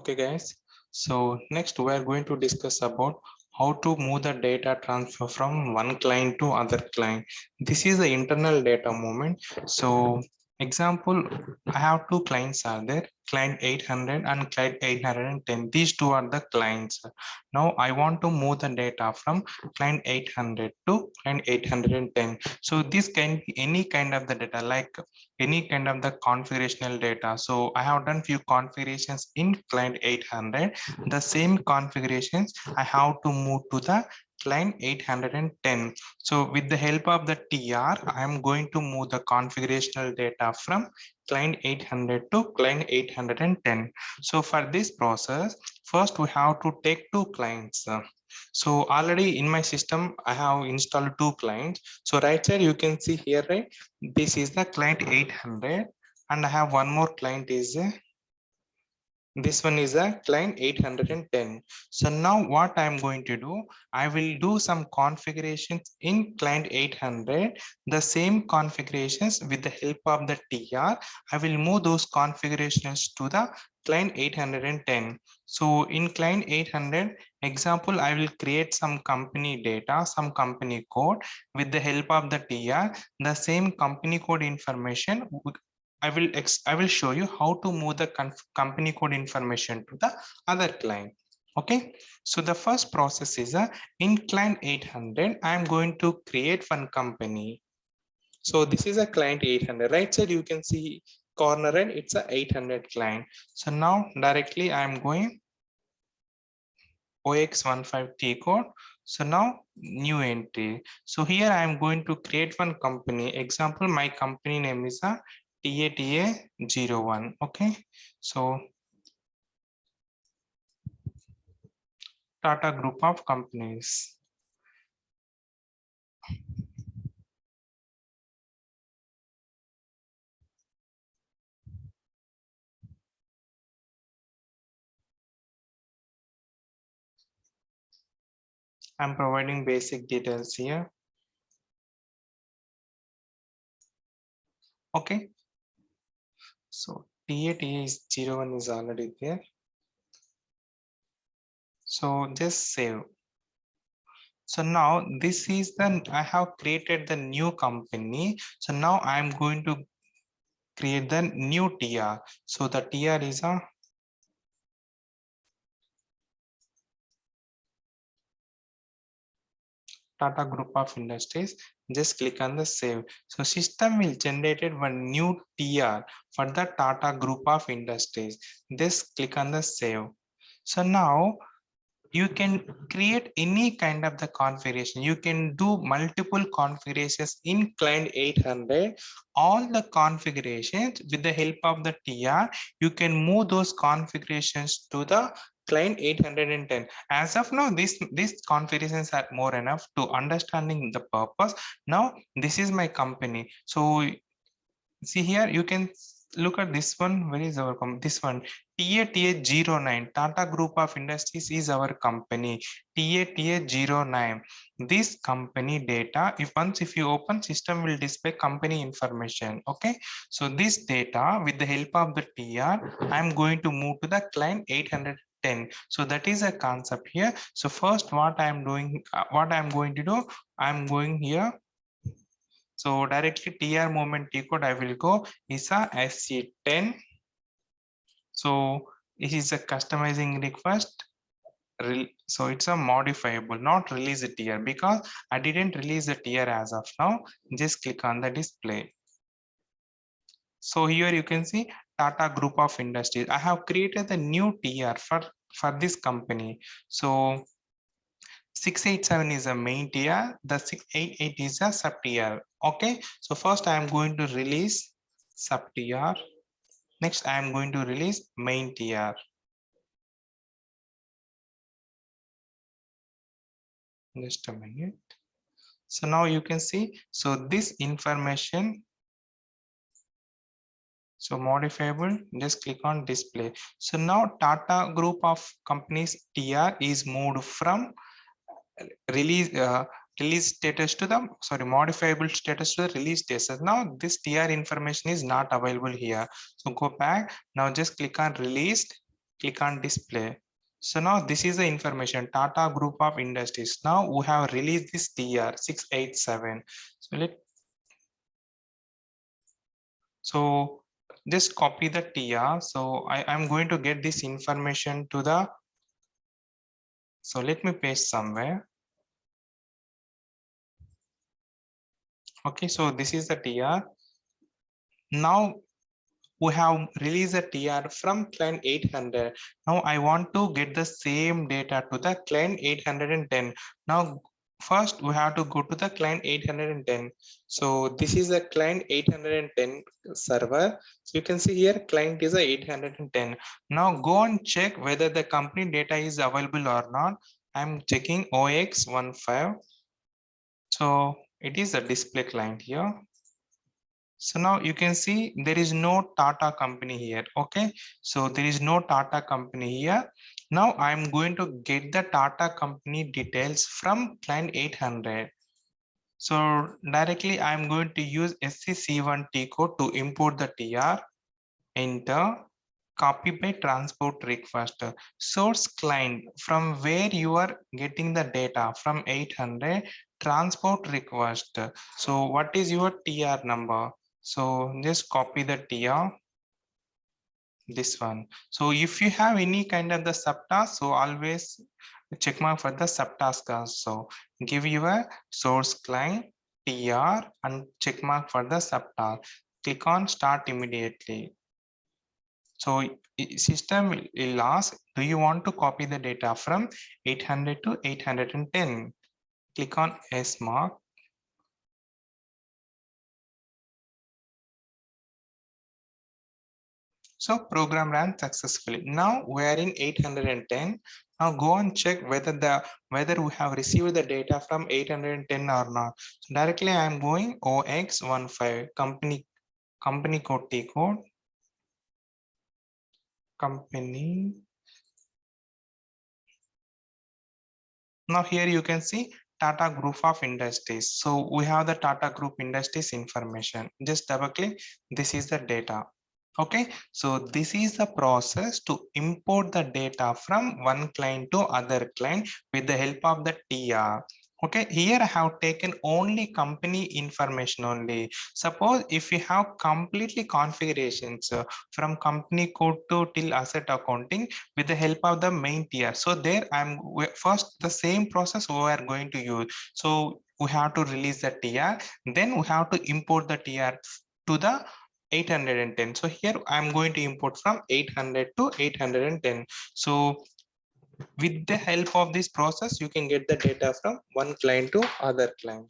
Okay, guys. So next we are going to discuss about how to move the data transfer from one client to other client. This is the internal data movement. So example, I have two clients are there, client 800 and client 810. These two are the clients. Now I want to move the data from client 800 to client 810. So this can be any kind of the data, like any kind of the configurational data. So I have done few configurations in client 800. The same configurations I have to move to the client 810. So with the help of the TR, I am going to move the configurational data from client 800 to client 810. So for this process, first we have to take two clients. So already in my system, I have installed two clients. So right side, you can see here, right? This is the client 800 and I have one more client is this one is a client 810. So now what I'm going to do, I will do some configurations in client 800, the same configurations with the help of the TR. I will move those configurations to the client 810. So in client 800 example, I will create some company data, some company code with the help of the TR, the same company code information I will show you how to move the company code information to the other client. Okay, so the first process is in client 800. I am going to create one company. So this is a client 800. Right side you can see corner and it's a 800 client. So now directly I am going OX15T code. So now new entry. So here I am going to create one company. Example, my company name is a TATA01. Okay, so Tata Group of Companies. I'm providing basic details here. Okay, so TATA01 is already there. So just save. So now this is the, I have created the new company. So now I'm going to create the new TR. So the TR is a Tata Group of Industries. Just click on the save. So system will generate one new TR for the Tata Group of Industries. Just click on the save. So now you can create any kind of the configuration. You can do multiple configurations in client 800. All the configurations with the help of the TR, you can move those configurations to the client 810. As of now, these configurations are more enough to understanding the purpose. Now this is my company. So see here, you can look at this one. Where is our this one? TATA09, Tata Group of Industries is our company. TATA09. This company data, if you open, system will display company information. Okay, so this data with the help of the TR, I'm going to move to the client 810. So that is a concept here. So first, what I'm doing, what I'm going to do, I'm going here. So directly TR movement T code I will go is a SC10. So it is a customizing request. So it's a modifiable, not release the TR, because I didn't release the TR as of now. Just click on the display. So here you can see Tata Group of Industries. I have created the new TR for this company. So 687 is a main TR, the 688 is a sub TR. Okay, so first I am going to release sub TR. Next, I am going to release main TR. Just a minute. So now you can see, so this information, so modifiable, just click on display. So now Tata Group of Companies TR is moved from release release status to the modifiable status to the release status. Now this TR information is not available here. So go back. Now just click on released. Click on display. So now this is the information, Tata Group of Industries. Now we have released this TR 687. So just copy the TR. So I'm going to get this information to the, so let me paste somewhere. Okay, so this is the TR. Now we have released a TR from client 800. Now I want to get the same data to the client 810. Now first we have to go to the client 810. So this is the client 810 server. So you can see here client is a 810. Now go and check whether the company data is available or not. I'm checking OX15. So it is a display client here. So now you can see there is no Tata company here. Okay, so there is no Tata company here. Now I'm going to get the Tata company details from client 800. So directly I'm going to use SCC1T code to import the TR, enter, copy by transport request. Source client, from where you are getting the data from 800, transport request. So what is your TR number? So just copy the TR, this one. So if you have any kind of the subtask, so always check mark for the subtask. So give your source client TR and check mark for the subtask. Click on start immediately. So system will ask, do you want to copy the data from 800 to 810? Click on S mark. So program ran successfully. Now we are in 810. Now go and check whether we have received the data from 810 or not. So directly I am going OX15 company code T code company. Now here you can see Tata Group of Industries. So we have the Tata Group Industries information. Just double click. This is the data. Okay, so this is the process to import the data from one client to other client with the help of the TR. Okay, here I have taken only company information only. Suppose if you have completely configurations from company code to till asset accounting with the help of the main TR. So there I'm first the same process we are going to use. So we have to release the TR, then we have to import the TR to the 810. So here I'm going to import from 800 to 810. So with the help of this process, you can get the data from one client to other client.